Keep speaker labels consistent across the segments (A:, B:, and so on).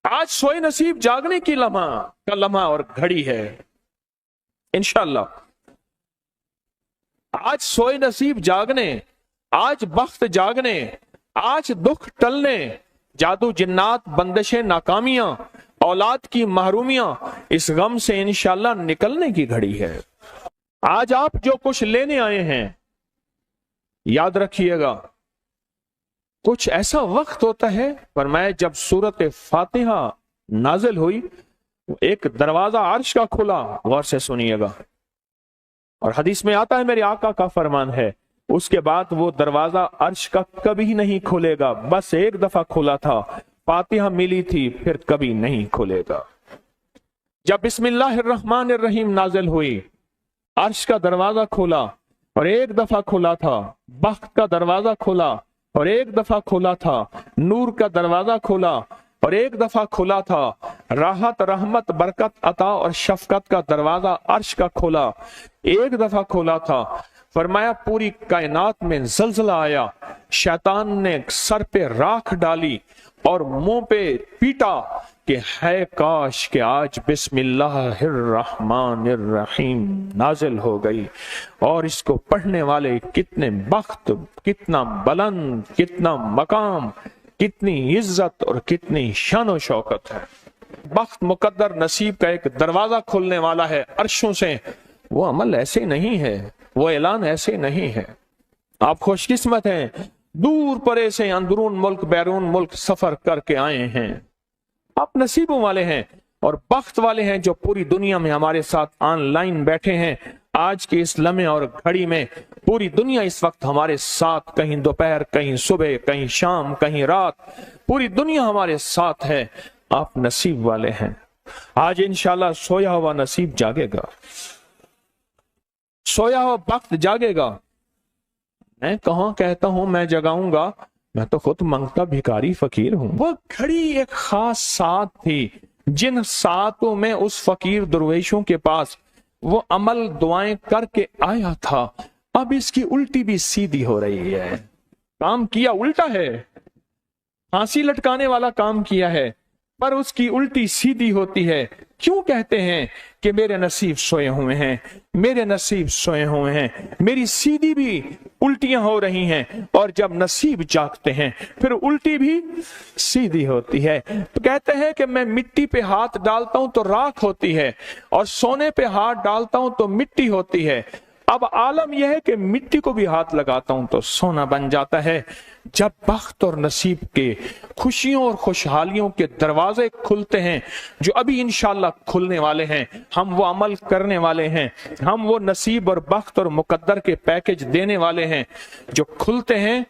A: आज सोए नसीब जागने की लम्हा और घड़ी है इंशाअल्लाह। आज सोए नसीब जागने, आज बख्त जागने, आज दुख टलने, जादू जिन्नात बंदिशें नाकामियां, औलाद की महरूमियां, इस गम से इंशाअल्लाह निकलने की घड़ी है। आज आप जो कुछ लेने आए हैं, याद रखिएगा कुछ ऐसा वक्त होता है, फरमाया जब सूरत फातिहा नाजिल हुई, एक दरवाजा अर्श का खुला, गौर से सुनिएगा, और हदीस में आता है मेरे आका का फरमान है, उसके बाद वो दरवाजा अर्श का कभी नहीं खुलेगा, बस एक दफा खुला था, फातिहा मिली थी, फिर कभी नहीं खुलेगा। जब बिस्मिल्लाहिर्रहमानिर्रहीम नाजिल हुई, अर्श का दरवाजा खुला और एक दफा खुला था, बख्त का दरवाजा खुला और एक दफा खुला था, नूर का दरवाजा खुला और एक दफा खुला था, राहत रहमत बरकत अता और शफकत का दरवाजा अर्श का खुला, एक दफा खुला था। फरमाया पूरी कायनात में जलजला आया, शैतान ने सर पे राख डाली और मुंह पे पीटा कि है काश कि आज बिस्मिल्लाहिर्रहमानिर्रहीम नाजिल हो गई, और इसको पढ़ने वाले कितने बख्त, कितना बुलंद, कितना मकाम, कितनी इज्जत और कितनी शान शौकत है। बख्त मुकद्दर नसीब का एक दरवाजा खुलने वाला है अर्शों से। वो अमल ऐसे नहीं है, वो ऐलान ऐसे नहीं है। आप खुशकिस्मत हैं, दूर परे से अंदरून मुल्क बैरून मुल्क सफर करके आए हैं। आप नसीबों वाले हैं और बख्त वाले हैं जो पूरी दुनिया में हमारे साथ ऑनलाइन बैठे हैं। आज के इस लम्हे और घड़ी में पूरी दुनिया इस वक्त हमारे साथ, कहीं दोपहर, कहीं सुबह, कहीं शाम, कहीं रात, पूरी दुनिया हमारे साथ है। आप नसीब वाले हैं। आज इंशाल्लाह सोया हुआ नसीब जागेगा, सोया हुआ वक्त जागेगा। मैं कहाँ कहता हूं मैं जगाऊंगा, मैं तो खुद मांगता भिखारी फकीर हूं। वो घड़ी एक खास साथ थी, जिन सातों में उस फकीर दरवेशों के पास वो अमल दुआएं करके आया था, अब इसकी उल्टी भी सीधी हो रही है। काम किया उल्टा है, फांसी लटकाने वाला काम किया है, पर उसकी उल्टी सीधी होती है। क्यों कहते हैं कि मेरे नसीब सोए हुए हैं, मेरे नसीब सोए हुए हैं, मेरी सीधी भी उल्टियां हो रही हैं, और जब नसीब जागते हैं फिर उल्टी भी सीधी होती है। तो कहते हैं कि मैं मिट्टी पे हाथ डालता हूं तो राख होती है, और सोने पे हाथ डालता हूं तो मिट्टी होती है। अब आलम यह है कि मिट्टी को भी हाथ लगाता हूं तो सोना बन जाता है। जब बख्त और नसीब के खुशियों और खुशहालियों के दरवाजे खुलते हैं, जो अभी इंशाल्लाह खुलने वाले हैं, हम वो अमल करने वाले हैं, हम वो नसीब और बख्त और मुकद्दर के पैकेज देने वाले हैं जो खुलते हैं।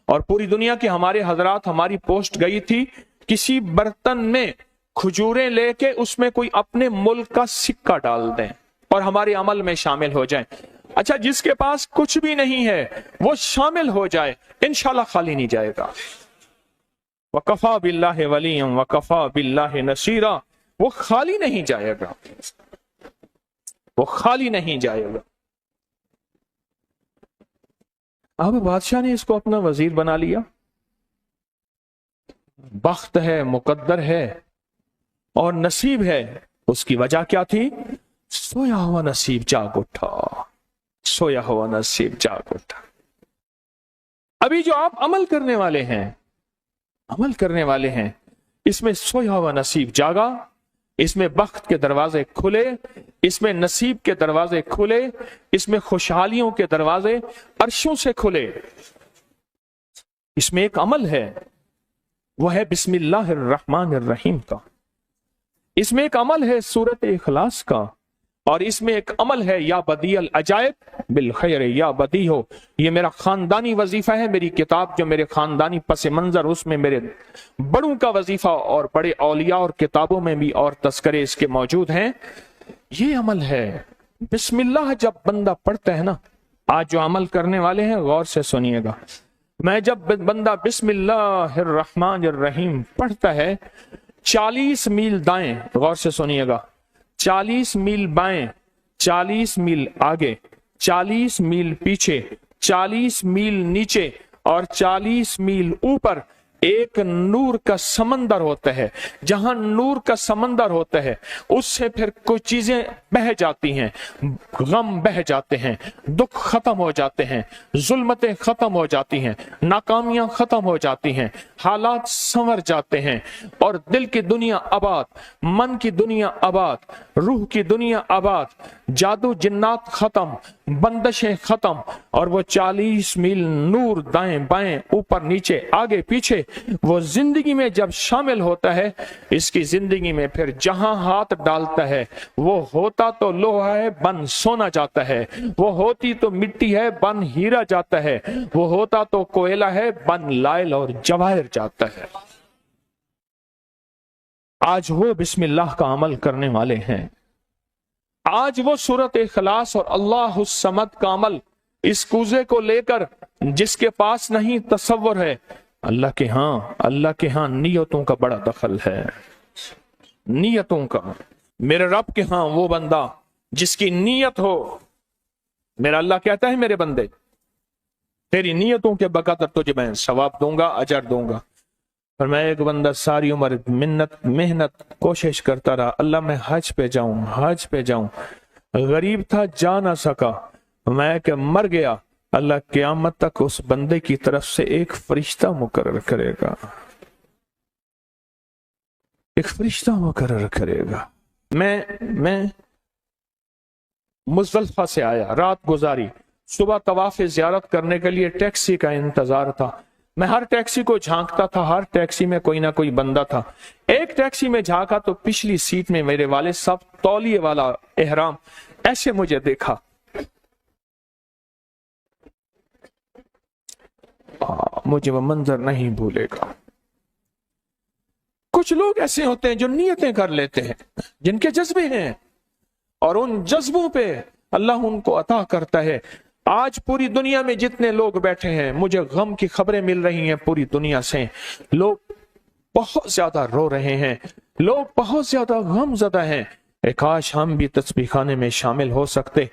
A: और पूरी दुनिया के हमारे हजरात, हमारी पोस्ट गई थी, किसी बर्तन में खजूरें लेके उसमें कोई अपने मुल्क का सिक्का डाल दें और हमारे अमल में शामिल हो जाए। अच्छा, जिसके पास कुछ भी नहीं है वो शामिल हो जाए, इंशाल्लाह खाली नहीं जाएगा। वकफा बिल्लाहि वलिय्यम वकफा बिल्लाहि नसीरा, वो खाली नहीं जाएगा, वो खाली नहीं जाएगा। अब बादशाह ने इसको अपना वजीर बना लिया। बख्त है, मुकद्दर है और नसीब है। उसकी वजह क्या थी? सोया हुआ नसीब जाग उठा, सोया हुआ नसीब जाग उठा। अभी जो आप अमल करने वाले हैं, अमल करने वाले हैं, इसमें सोया हुआ नसीब जागा, इसमें बख्त के दरवाजे खुले, इसमें नसीब के दरवाजे खुले, इसमें खुशहालियों के दरवाजे अर्शों से खुले। इसमें एक अमल है, वह है बिस्मिल्लाहिर्रहमानिर्रहीम का। इसमें एक अमल है सूरत इखलास का, और इसमें एक अमल है या बदीअल अजायब बिल खैर या बदी हो। ये मेरा खानदानी वजीफा है, मेरी किताब जो मेरे खानदानी पस मंजर, उसमें मेरे बड़ों का वजीफा और बड़े औलिया और किताबों में भी और तस्करे इसके मौजूद हैं। ये अमल है बिस्मिल्लाह। जब बंदा पढ़ता है ना, आज जो अमल करने वाले हैं गौर से सुनिएगा, मैं जब बंदा बिस्मिल्लाहिर्रहमानिर्रहीम पढ़ता है, 40 मील दाएं, गौर से सुनिएगा, 40 मील बाएं, 40 मील आगे, 40 मील पीछे, 40 मील नीचे और 40 मील ऊपर, एक नूर का समंदर होता है, जहां नूर का समंदर होता है उससे फिर कुछ चीजें बह जाती हैं, गम बह जाते हैं, दुख खत्म हो जाते हैं, जुल्मतें खत्म हो जाती हैं, नाकामियां खत्म हो जाती हैं, हालात संवर जाते हैं और दिल की दुनिया आबाद, मन की दुनिया आबाद, रूह की दुनिया आबाद, जादू जिन्नात खत्म, बंदशें खत्म और वो 40 मील नूर दाएं बाएं ऊपर नीचे आगे पीछे वो जिंदगी में जब शामिल होता है, इसकी जिंदगी में फिर जहां हाथ डालता है वो होता तो लोहा है बन सोना जाता है, वो होती तो मिट्टी है बन हीरा जाता है, वो होता तो कोयला है बन लाइल और जवाहिर जाता है। आज वो बिस्मिल्लाह का अमल करने वाले हैं, आज वो सूरत इखलास और अल्लाह समद का अमल इस कूजे को लेकर जिसके पास नहीं तसव्वुर है, अल्लाह के हां नियतों का बड़ा दखल है, नियतों का। मेरे रब के हां वो बंदा जिसकी नीयत हो, मेरा अल्लाह कहता है मेरे बंदे तेरी नीयतों के बकदर तुझे मैं सवाब दूंगा, अजर दूंगा। और मैं एक बंदा सारी उम्र मेहनत कोशिश करता रहा, अल्लाह मैं हज पे जाऊं, गरीब था जा ना सका, मैं क्या मर गया, अल्लाह क़यामत तक उस बंदे की तरफ से एक फरिश्ता मुकर्रर करेगा, एक फरिश्ता मुकर्रर करेगा। मैं मुज़दलिफ़ा से आया, रात गुजारी, सुबह तवाफ़ ज़ियारत करने के लिए टैक्सी का इंतजार था। मैं हर टैक्सी को झांकता था, हर टैक्सी में कोई ना कोई बंदा था। एक टैक्सी में झांका तो पिछली सीट में मेरे वाले साहब तौलिए वाला एहराम, ऐसे मुझे देखा, मुझे वो मंजर नहीं भूलेगा। कुछ लोग ऐसे होते हैं जो नियतें कर लेते हैं, जिनके जज्बे हैं और उन जज्बों पे अल्लाह उनको अता करता है। आज पूरी दुनिया में जितने लोग बैठे हैं, मुझे गम की खबरें मिल रही हैं पूरी दुनिया से, लोग बहुत ज्यादा रो रहे हैं, लोग बहुत ज्यादा गमज़दा हैं। काश हम भी तस्बीह खाने में शामिल हो सकते।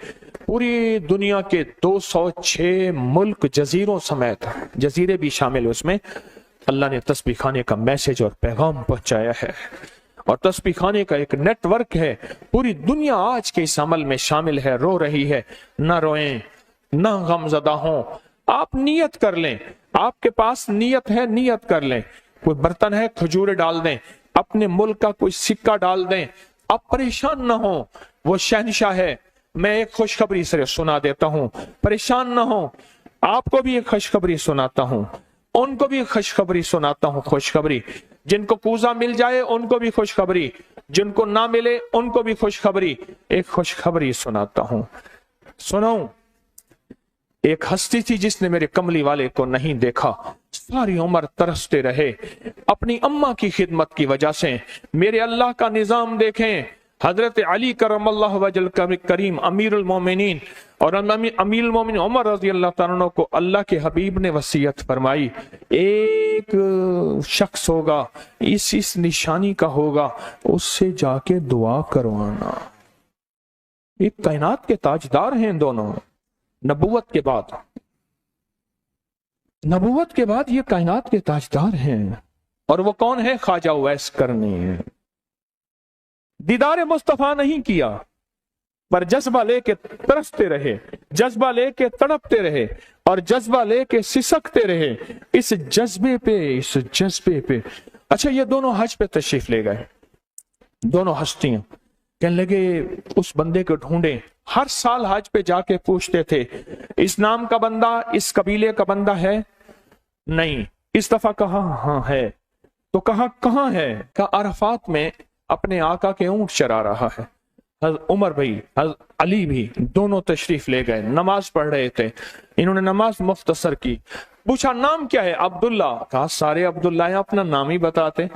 A: पूरी दुनिया के 206 मुल्क जजीरों समेत, जजीरे भी शामिल उसमें, अल्लाह ने तस्बीह खाने का मैसेज और पैगाम पहुंचाया है और तस्बीह खाने का एक नेटवर्क है। पूरी दुनिया आज के इस अमल में शामिल है, रो रही है। ना रोएं, ना गमज़दा हों, आप नियत कर लें, आपके पास नियत है, नियत कर लें। कोई बर्तन है, खजूरें डाल दें, अपने मुल्क का कोई सिक्का डाल दें, आप परेशान ना हो, वो शहंशाह है। मैं एक खुशखबरी से सुना देता हूं, परेशान ना हो, आपको भी एक खुशखबरी सुनाता हूं, उनको भी खुशखबरी सुनाता हूं। खुशखबरी, जिनको कूजा मिल जाए उनको भी खुशखबरी, जिनको ना मिले उनको भी खुशखबरी। एक खुशखबरी सुनाता हूं, सुनाऊं। एक हस्ती थी जिसने मेरे कमली वाले को नहीं देखा, सारी उम्र तरसते रहे अपनी अम्मा की खिदमत की वजह से। मेरे अल्लाह का निजाम देखें, हजरत अली करमल्लाहु वजल करीम अमीरुल मोमिनीन और अमीरुल मोमिनीन उमर रज़ी अल्लाह तआला अन्हु को अल्लाह के हबीब ने वसीयत फरमाई, एक शख्स होगा, इस निशानी का होगा, उससे जाके दुआ करवाना। एक कायनात के ताजदार हैं दोनों, नबूवत के बाद ये कायनात के ताजदार हैं। और वो कौन है? ख्वाजा उवैस करनी है। दीदार मुस्तफा नहीं किया, पर जज्बा लेके तरसते रहे, जज्बा लेके तड़पते रहे और जज्बा लेके सिसकते रहे। इस जज्बे पे अच्छा, ये दोनों हज पे तशरीफ ले गए, दोनों हस्तियां। कहने लगे उस बंदे को ढूंढे। हर साल हज पे जाके पूछते थे, इस नाम का बंदा, इस कबीले का बंदा है? नहीं। इस दफा कहा हाँ है। तो कहा कहाँ है? कहा अरफात में अपने आका के ऊंट चरा रहा है। उमर भाई, अली भी, दोनों तशरीफ ले गए, नमाज पढ़ रहे थे। इन्होंने नमाज मुख्तसर की। पूछा नाम क्या है? अब्दुल्ला। कहा सारे अब्दुल्ला हैं, अपना नाम ही बताते।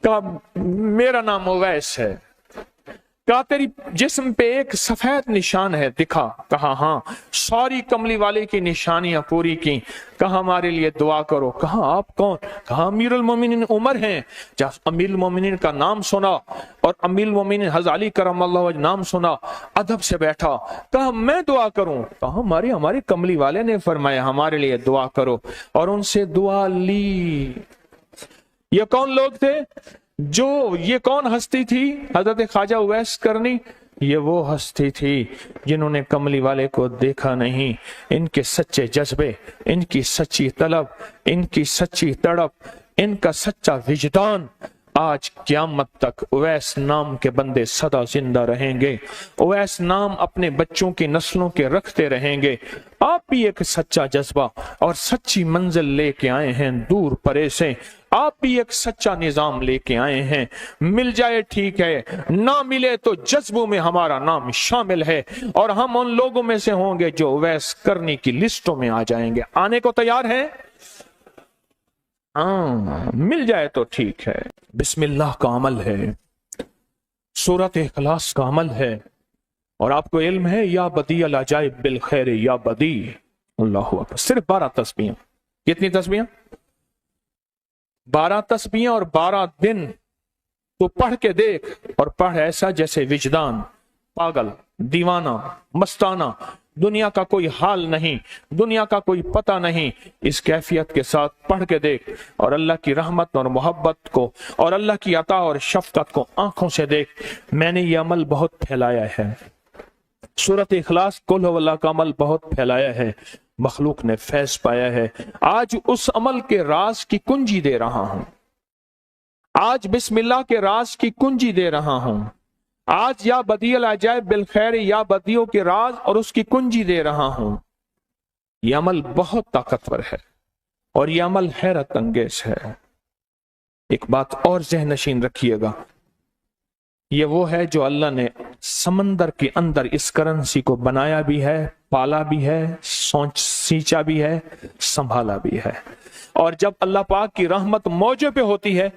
A: कहा मेरा नाम उवैस है। कहा तेरी जिस्म पे एक सफेद निशान है, दिखा। कहा हाँ। सारी कमली वाले की निशानियां पूरी की। कहा हमारे लिए दुआ करो। कहा आप कौन? कहा अमीरुल मोमिनीन उमर हैं। जब अमीरुल मोमिनीन का नाम सुना और अमीरुल मोमिनीन हज़रत अली करमल्लाहु वजह नाम सुना, अदब से बैठा। कहा मैं दुआ करूं? कहा हमारे कमली वाले ने फरमाया हमारे लिए दुआ करो। और उनसे दुआ ली। یہ کون لوگ تھے؟ یہ کون ہستی تھی؟ حضرت خواجہ اویس کرنی، یہ وہ ہستی تھی جنہوں نے کملی والے کو دیکھا نہیں۔ ان کے سچے جذبے، ان کی سچی طلب، ان کی سچی تڑپ، ان کا سچا وجدان، آج قیامت تک اویس نام کے بندے سدا زندہ رہیں گے۔ اویس نام اپنے بچوں کی نسلوں کے رکھتے رہیں گے۔ آپ بھی ایک سچا جذبہ اور سچی منزل لے کے آئے ہیں دور پرے سے، آپ بھی ایک سچا نظام لے کے آئے ہیں۔ مل جائے ٹھیک ہے، نہ ملے تو جذبوں میں ہمارا نام شامل ہے، اور ہم ان لوگوں میں سے ہوں گے جو اویس کرنی کی لسٹوں میں آ جائیں گے۔ آنے کو تیار ہیں؟ ہاں، مل جائے تو ٹھیک ہے۔ بسم اللہ کا عمل ہے، سورۃ اخلاص کا عمل ہے، اور آپ کو علم ہے یا بدیع العجائب بالخیر یا بدیع۔ اللہ اکبر۔ صرف 12 تسبیحاں۔ کتنی تسبیحاں؟ 12 تسبیحاں اور 12 دن تو پڑھ کے دیکھ، اور پڑھ ایسا جیسے وجدان پاگل، دیوانہ، مستانہ، دنیا کا کوئی حال نہیں، دنیا کا کوئی پتہ نہیں، اس کیفیت کے ساتھ پڑھ کے دیکھ، اور اللہ کی رحمت اور محبت کو اور اللہ کی عطا اور شفقت کو آنکھوں سے دیکھ۔ میں نے یہ عمل بہت پھیلایا ہے، سورۃ اخلاص قل هو اللہ کا عمل بہت پھیلایا ہے، مخلوق نے فیض پایا ہے۔ آج اس عمل کے راز کی کنجی دے رہا ہوں، آج بسم اللہ کے راز کی کنجی دے رہا ہوں، آج یا بدیع العجائب بالخیر یا بدیعوں کے راز اور اس کی کنجی دے رہا ہوں۔ یہ عمل بہت طاقتور ہے اور یہ عمل حیرت انگیز ہے۔ ایک بات اور ذہن نشین رکھیے گا، یہ وہ ہے جو اللہ نے سمندر کے اندر اس کرنسی کو بنایا بھی ہے، پالا بھی ہے، سینچا بھی ہے، سنبھالا بھی ہے، اور جب اللہ پاک کی رحمت موجوں پہ ہوتی ہے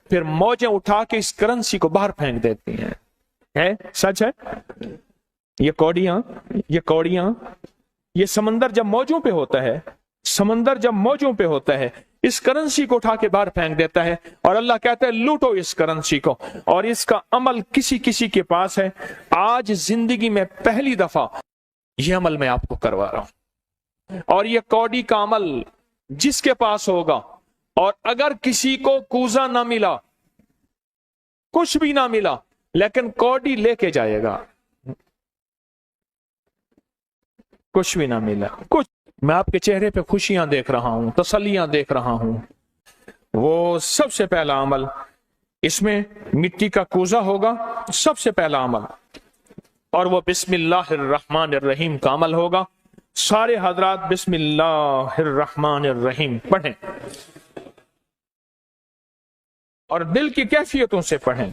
A: پھر موجیں اٹھا کے اس کرنسی کو باہر پھینک دیتی ہیں۔ ہے سچ ہے؟ یہ کوڑیاں یہ سمندر جب موجوں پہ ہوتا ہے، سمندر جب موجوں پہ ہوتا ہے اس کرنسی کو اٹھا کے باہر پھینک دیتا ہے، اور اللہ کہتا ہے لوٹو اس کرنسی کو، اور اس کا عمل کسی کسی کے پاس ہے۔ آج زندگی میں پہلی دفعہ یہ عمل میں آپ کو کروا رہا ہوں، اور یہ کوڑی کا عمل جس کے پاس ہوگا، اور اگر کسی کو کوزہ نہ ملا، کچھ بھی نہ ملا، لیکن کوڑی لے کے جائے گا، کچھ بھی نہ ملا، کچھ، میں آپ کے چہرے پہ خوشیاں دیکھ رہا ہوں، تسلیاں دیکھ رہا ہوں، وہ سب سے پہلا عمل، اس میں مٹی کا کوزہ ہوگا، سب سے پہلا عمل، اور وہ بسم اللہ الرحمن الرحیم کا عمل ہوگا۔ سارے حضرات بسم اللہ الرحمن الرحیم پڑھیں، اور دل کی کیفیتوں سے پڑھیں،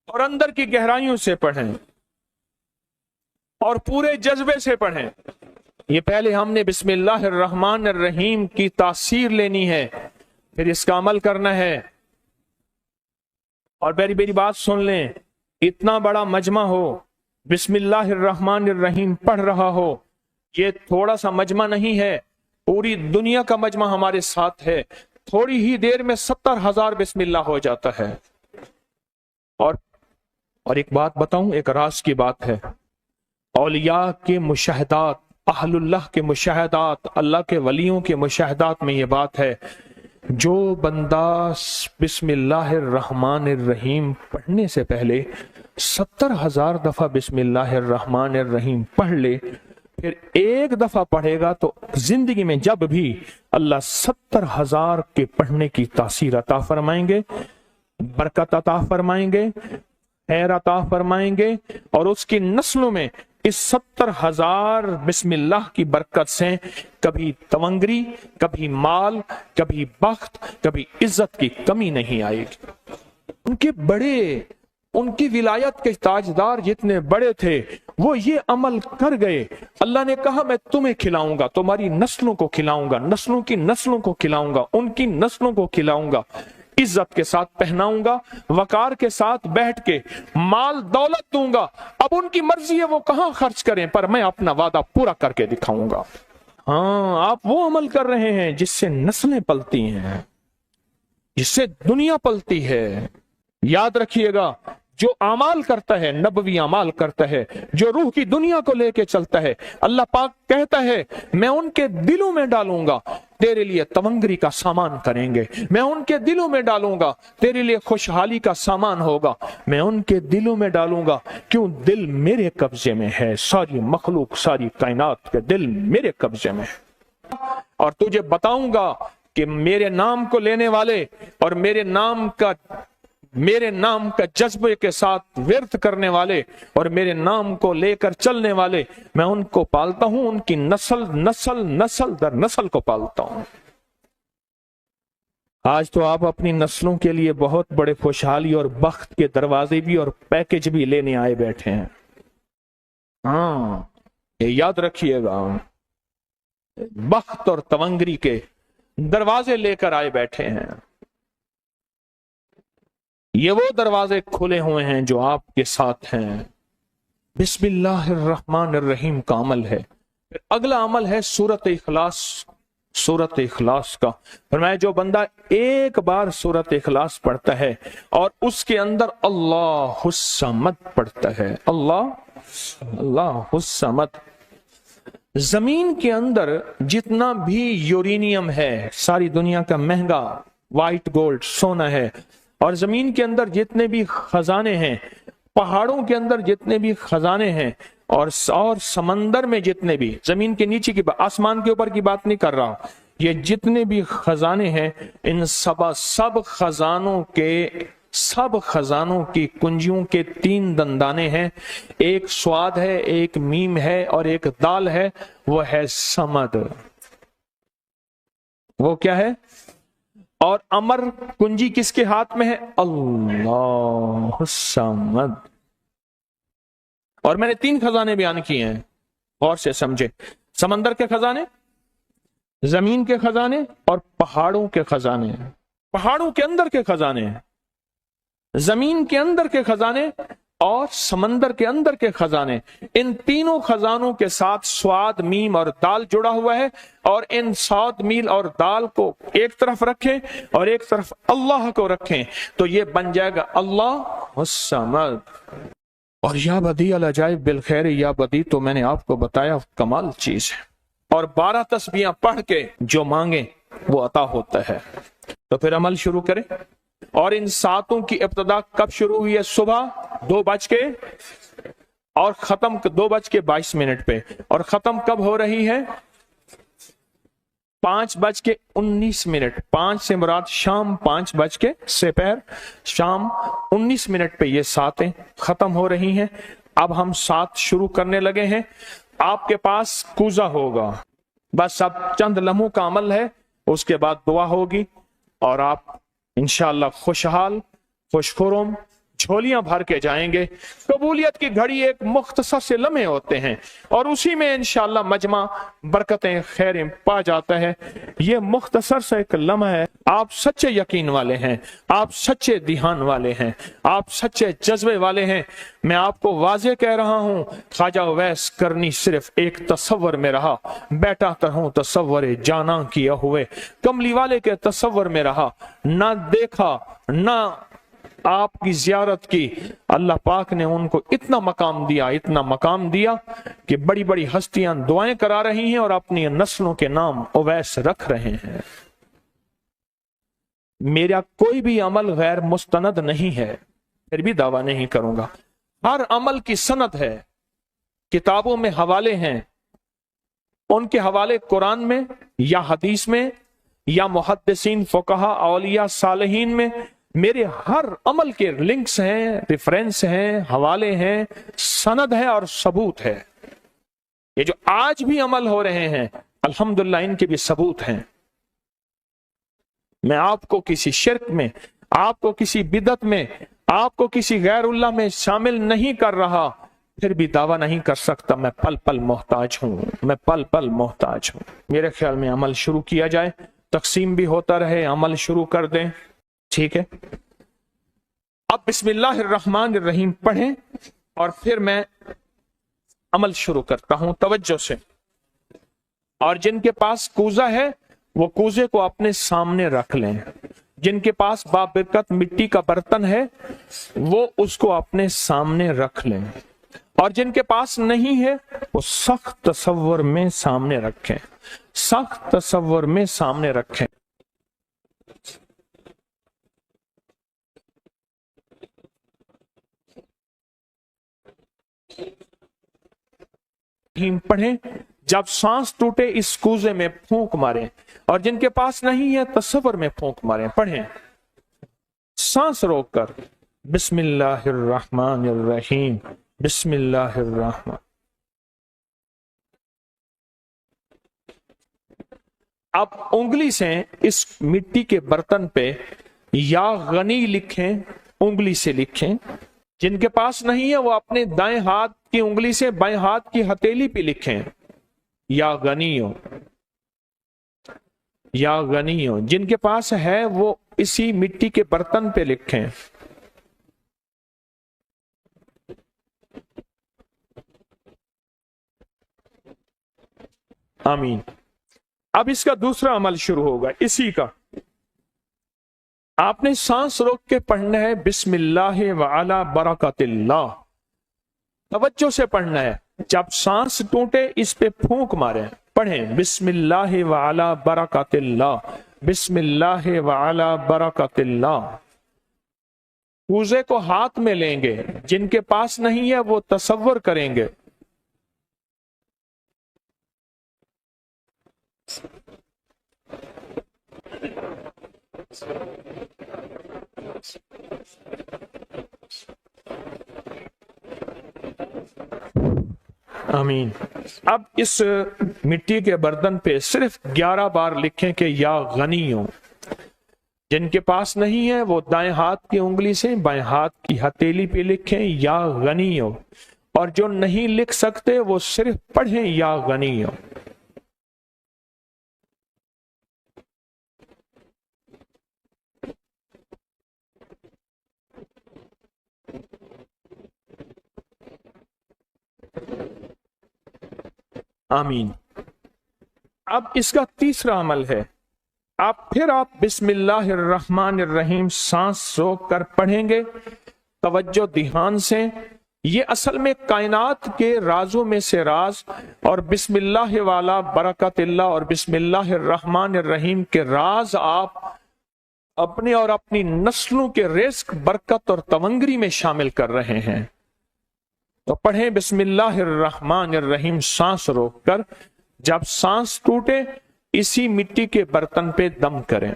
A: اور اندر کی گہرائیوں سے پڑھیں، اور پورے جذبے سے پڑھیں۔ یہ پہلے ہم نے بسم اللہ الرحمن الرحیم کی تاثیر لینی ہے، پھر اس کا عمل کرنا ہے۔ اور میری بات سن لیں، اتنا بڑا مجمع ہو، بسم اللہ الرحمن الرحیم پڑھ رہا ہو، یہ تھوڑا سا مجمع نہیں ہے، پوری دنیا کا مجمع ہمارے ساتھ ہے، تھوڑی ہی دیر میں 70,000 بسم اللہ ہو جاتا ہے۔ اور ایک بات بتاؤں، ایک راز کی بات ہے، اولیاء کے مشاہدات، اہل اللہ کے مشاہدات، اللہ کے ولیوں کے مشاہدات میں یہ بات ہے، جو بندہ بسم اللہ الرحمن الرحیم پڑھنے سے پہلے 70,000 دفعہ بسم اللہ الرحمن الرحیم پڑھ لے، پھر ایک دفعہ پڑھے گا تو زندگی میں جب بھی اللہ 70,000 کے پڑھنے کی تاثیر عطا فرمائیں گے، برکت عطا فرمائیں گے، خیر عطا فرمائیں گے، اور اس کی نسلوں میں اس 70,000 بسم اللہ کی برکت سے کبھی تونگری، کبھی مال، کبھی بخت، کبھی عزت کی کمی نہیں آئے گی۔ ان کی ولایت کے تاجدار جتنے بڑے تھے وہ یہ عمل کر گئے، اللہ نے کہا میں تمہیں کھلاؤں گا، تمہاری نسلوں کو کھلاؤں گا، نسلوں کی نسلوں کو کھلاؤں گا، ان کی نسلوں کو کھلاؤں گا، عزت کے ساتھ پہناؤں گا، وقار کے ساتھ بیٹھ کے مال دولت دوں گا، اب ان کی مرضی ہے وہ کہاں خرچ کریں، پر میں اپنا وعدہ پورا کر کے دکھاؤں گا۔ ہاں، آپ وہ عمل کر رہے ہیں جس سے نسلیں پلتی ہیں، جس سے دنیا پلتی ہے۔ یاد رکھیے گا، जो अमाल करता है, नबवी अमाल करता है, जो रूह की दुनिया को लेके चलता है, अल्लाह पाक कहता है मैं उनके दिलों में डालूंगा, तेरे लिए तवंगरी का सामान करेंगे, मैं उनके दिलों में डालूंगा, तेरे लिए खुशहाली का सामान होगा, मैं उनके दिलों में डालूंगा। क्यों? दिल मेरे कब्जे में है, सारी मखलूक, सारी कायनात के दिल मेरे कब्जे में है। और तुझे बताऊंगा कि मेरे नाम को लेने वाले और मेरे नाम का जज्बे के साथ व्यर्थ करने वाले और मेरे नाम को लेकर चलने वाले, मैं उनको पालता हूं, उनकी नस्ल दर नस्ल को पालता हूं। आज तो आप अपनी नस्लों के लिए बहुत बड़े खुशहाली और बख्त के दरवाजे भी और पैकेज भी लेने आए बैठे हैं। हाँ, ये याद रखिएगा, बख्त और तवंगरी के दरवाजे लेकर आए बैठे हैं। ये वो दरवाजे खुले हुए हैं जो आपके साथ हैं। बिस्मिल्लाहिर्रहमानिर्रहीम का अमल है। फिर अगला अमल है सूरत इखलास। सूरत इखलास का फरमाया जो बंदा एक बार सूरत इखलास पढ़ता है और उसके अंदर अल्लाहुस समद पढ़ता है, अल्लाहुस समद, जमीन के अंदर जितना भी यूरेनियम है, सारी दुनिया का महंगा व्हाइट गोल्ड सोना है, और जमीन के अंदर जितने भी खजाने हैं, पहाड़ों के अंदर जितने भी खजाने हैं, और समंदर में जितने भी, जमीन के नीचे की, आसमान के ऊपर की बात नहीं कर रहा, ये जितने भी खजाने हैं, इन सब खजानों की कुंजियों के 3 दंदाने हैं। एक स्वाद है, एक मीम है और एक दाल है, वो है समद। वो क्या है? और अमर कुंजी किसके हाथ में है? अल्लाह समद। और मैंने 3 खजाने बयान किए हैं, गौर से समझे। समंदर के खजाने, जमीन के खजाने और पहाड़ों के खजाने। पहाड़ों के अंदर के खजाने, जमीन के अंदर के खजाने और समंदर के अंदर के खजाने। इन तीनों खजानों के साथ स्वाद, मीम और दाल जुड़ा हुआ है, और इन स्वाद, मील और दाल को एक तरफ रखें और एक तरफ अल्लाह को रखें, तो ये बन जाएगा अल्लाह समद। और या बदी अल अजाइब बिल खैर, या बदी तो मैंने आपको बताया कमाल चीज है। और 12 तस्बीहां पढ़ के जो मांगे वो अता होता है। तो फिर अमल शुरू करें। और इन 7 की इब्तिदा कब शुरू हुई है? सुबह 2 बज के और खत्म 2:22 पे, और खत्म कब हो रही है? 5:19। 5 से मुराद शाम 5 बज के सेपहर शाम 19 पे ये 7 खत्म हो रही हैं। अब हम 7 शुरू करने लगे हैं। आपके पास कूजा होगा, बस अब चंद लम्हों का अमल है, उसके बाद दुआ होगी और आप इंशाअल्लाह खुशहाल, खुशखुरम, झोलियां भर के जाएंगे। कबूलियत की घड़ी एक मुख्तसर से लम्हे होते हैं और उसी में इंशाअल्लाह मजमा बरकतें, खैरें पा जाता है। ये मुख्तसर से एक लम्हा है। आप सच्चे यकीन वाले हैं, आप सच्चे ध्यान वाले हैं, आप सच्चे जज्बे वाले हैं। मैं आपको वाजे कह रहा हूं, ख्वाजा उवैस करनी सिर्फ एक तसव्वुर में रहा, बैठा तरहूं तसव्वुर जाना किया हुए, कमली वाले के तसव्वुर में रहा, ना देखा ना आपकी जियारत की। अल्लाह पाक ने उनको इतना मकाम दिया कि बड़ी बड़ी हस्तियां दुआएं करा रही हैं और अपनी नस्लों के नाम उवैस रख रहे हैं। मेरा कोई भी अमल गैर मुस्तनद नहीं है, फिर भी दावा नहीं करूंगा। हर अमल की सनद है, किताबों में हवाले हैं, उनके हवाले कुरान में या हदीस में या मुहद्दिसीन, फुकहा, औलिया, सालिहीन में मेरे हर अमल के लिंक्स हैं, रेफरेंस हैं, हवाले हैं, सनद है और सबूत है। ये जो आज भी अमल हो रहे हैं अल्हम्दुलिल्लाह इनके भी सबूत हैं। मैं आपको किसी शिर्क में, आपको किसी बिदत में, आपको किसी गैरुल्लाह में शामिल नहीं कर रहा, फिर भी दावा नहीं कर सकता मैं पल पल मोहताज हूं, मैं पल पल मोहताज हूं। मेरे ख्याल में अमल शुरू किया जाए, तकसीम भी होता रहे, अमल शुरू कर दें, ठीक है। अब बिस्मिल्लाहिर्रहमानिर्रहीम पढ़ें और फिर मैं अमल शुरू करता हूं तवज्जो से। और जिनके पास कूजा है वो कूजे को अपने सामने रख लें। जिनके पास बाबरकत मिट्टी का बर्तन है वो उसको अपने सामने रख लें, और जिनके पास नहीं है वो सख्त तसव्वुर में सामने रखें, सख्त तसव्वुर में सामने रखें। पढ़ें, जब सांस टूटे इस कूजे में फूंक मारें, और जिनके पास नहीं है तसव्वुर में फूंक मारें। पढ़ें सांस रोककर, बिस्मिल्लाहिर्रहमानिर्रहीम, बिस्मिल्लाहिर्रहमान। अब उंगली से इस मिट्टी के बर्तन पे या गनी लिखें, उंगली से लिखें। जिनके पास नहीं है वो अपने दाएं हाथ की उंगली से बाएं हाथ की हथेली पे लिखें, या गनियो, या गनियो। जिनके पास है वो इसी मिट्टी के बर्तन पे लिखें। आमीन। अब इसका दूसरा अमल शुरू होगा इसी का। आपने सांस रोक के पढ़ना है, बिस्मिल्लाह व अला बरकतिल्लाह। तवज्जो से पढ़ना है, जब सांस टूटे इस पे फूंक मारे। पढ़ें बिस्मिल्लाह व अला बरकतिल्लाह, बिस्मिल्लाह व अला बरकतिल्लाह। कूजे को हाथ में लेंगे, जिनके पास नहीं है वो तसव्वुर करेंगे। आमीन। अब इस मिट्टी के बर्तन पे सिर्फ 11 बार लिखें कि या गनी हो। जिनके पास नहीं है वो दाएं हाथ की उंगली से बाएं हाथ की हथेली पे लिखें, या गनी हो। और जो नहीं लिख सकते वो सिर्फ पढ़ें, या गनी हो। आमीन। अब इसका तीसरा अमल है, आप बिस्मिल्लाहिर्रहमानिर्रहीम सांस रोक कर पढ़ेंगे, तवज्जो ध्यान से। ये असल में कायनात के राजों में से राज, और बिस्मिल्लाह वाला बरकतिल्लाह और बिस्मिल्लाहिर्रहमानिर्रहीम के राज आप अपने और अपनी नस्लों के रिस्क, बरकत और तवंगरी में शामिल कर रहे हैं। तो पढ़ें बिस्मिल्लाहिर्रहमानिर्रहीम सांस रोककर। जब सांस टूटे इसी मिट्टी के बर्तन पे दम करें।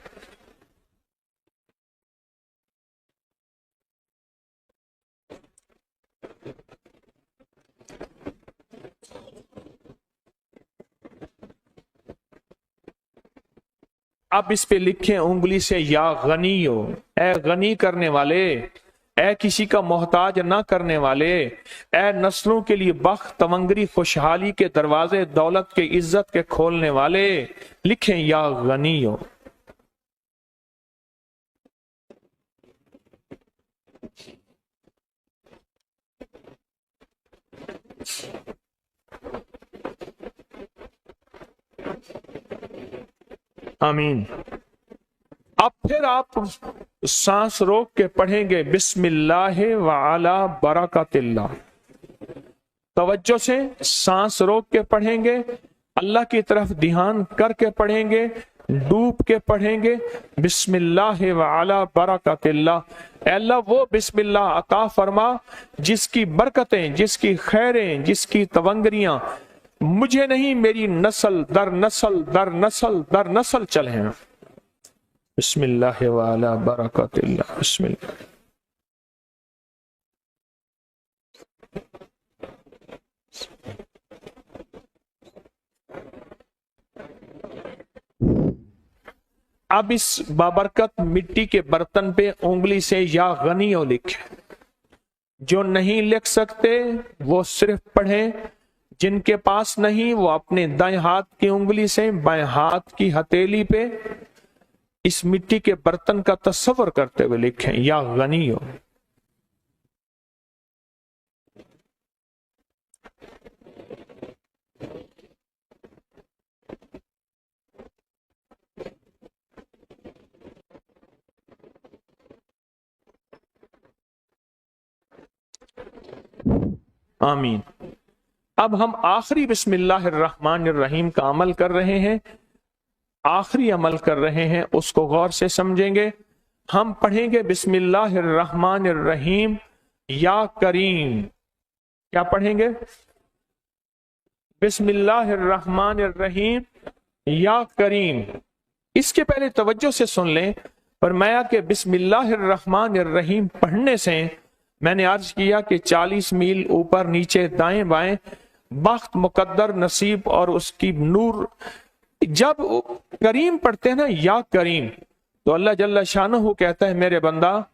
A: अब इस पे लिखें उंगली से, या गनी हो, ए गनी करने वाले, ए किसी का मोहताज ना करने वाले, ए नस्लों के लिए बख्त, तमंगरी, खुशहाली के दरवाजे, दौलत के, इज्जत के खोलने वाले। लिखें या गनी हो। आमीन। अब फिर आप सांस रोक के पढ़ेंगे बिस्मिल्लाह व अला बरकतिल्लाह। तवज्जो से सांस रोक के पढ़ेंगे, अल्लाह की तरफ ध्यान करके पढ़ेंगे, डूब के पढ़ेंगे। बिस्मिल्लाह व अला बरकतिल्लाह। अल्लाह वो बिस्मिल्लाह अता फरमा जिसकी बरकतें, जिसकी खैरें, जिसकी तवंगरियां मुझे नहीं मेरी नस्ल दर नस्ल दर नस्ल दर नस्ल चले हैं। बिस्मिल्लाह व अला बरकतिल्लाह। बिस्मिल्लाह। अब इस बाबरकत मिट्टी के बर्तन पे उंगली से या गनियो लिखे। जो नहीं लिख सकते वो सिर्फ पढ़ें, जिनके पास नहीं वो अपने दाएं हाथ की उंगली से बाएं हाथ की हथेली पे इस मिट्टी के बर्तन का तस्वर करते हुए लिखें, या गनियो। आमीन। अब हम आखिरी बिस्मिल्लाह अर्रहमान अर्रहीम का अमल कर रहे हैं, आखिरी अमल कर रहे हैं, उसको गौर से समझेंगे। हम पढ़ेंगे बिस्मिल्लाह अर्रहमान अर्रहीम या करीम। क्या पढ़ेंगे? बिस्मिल्लाह अर्रहमान अर्रहीम या करीम। इसके पहले तवज्जो से सुन लें, फरमाया कि बिस्मिल्लाह अर्रहमान अर्रहीम पढ़ने से मैंने अर्ज किया कि 40 मील ऊपर नीचे दाएं बाएं बख्त, मुकद्दर, नसीब और उसकी नूर। जब करीम पढ़ते हैं ना, या करीम, तो अल्लाह जल्ला शानहू कहता है मेरे बंदा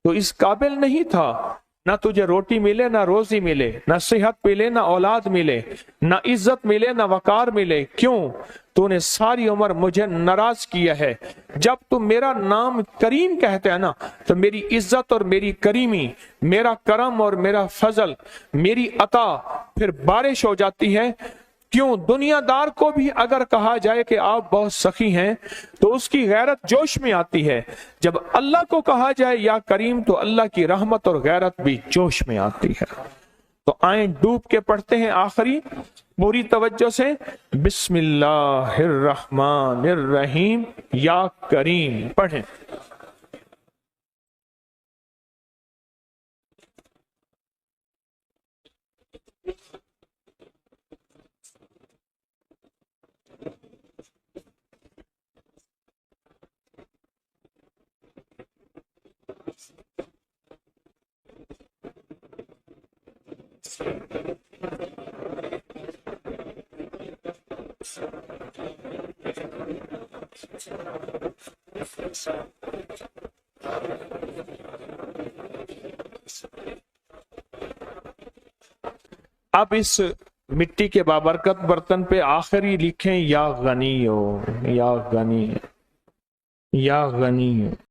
A: तो इस काबिल नहीं था, ना तुझे रोटी मिले, ना रोजी मिले, ना सेहत मिले, ना औलाद मिले, ना इज्जत मिले, ना वकार मिले। क्यों? तूने सारी उम्र मुझे नाराज किया है। जब तू मेरा नाम करीम कहते हैं ना, तो मेरी इज्जत और मेरी करीमी, मेरा करम और मेरा फजल, मेरी अता फिर बारिश हो जाती है। क्यों? दुनियादार को भी अगर कहा जाए कि आप बहुत सखी हैं तो उसकी गैरत जोश में आती है। जब अल्लाह को कहा जाए या करीम, तो अल्लाह की रहमत और गैरत भी जोश में आती है। तो आए डूब के पढ़ते हैं आखिरी पूरी तवज्जो से, बिस्मिल्लाहिर्रहमानिर्रहीम या करीम पढ़ें। अब इस मिट्टी के बाबरकत बर्तन पे आखिरी लिखें या गनी हो, या गनी, या गनी।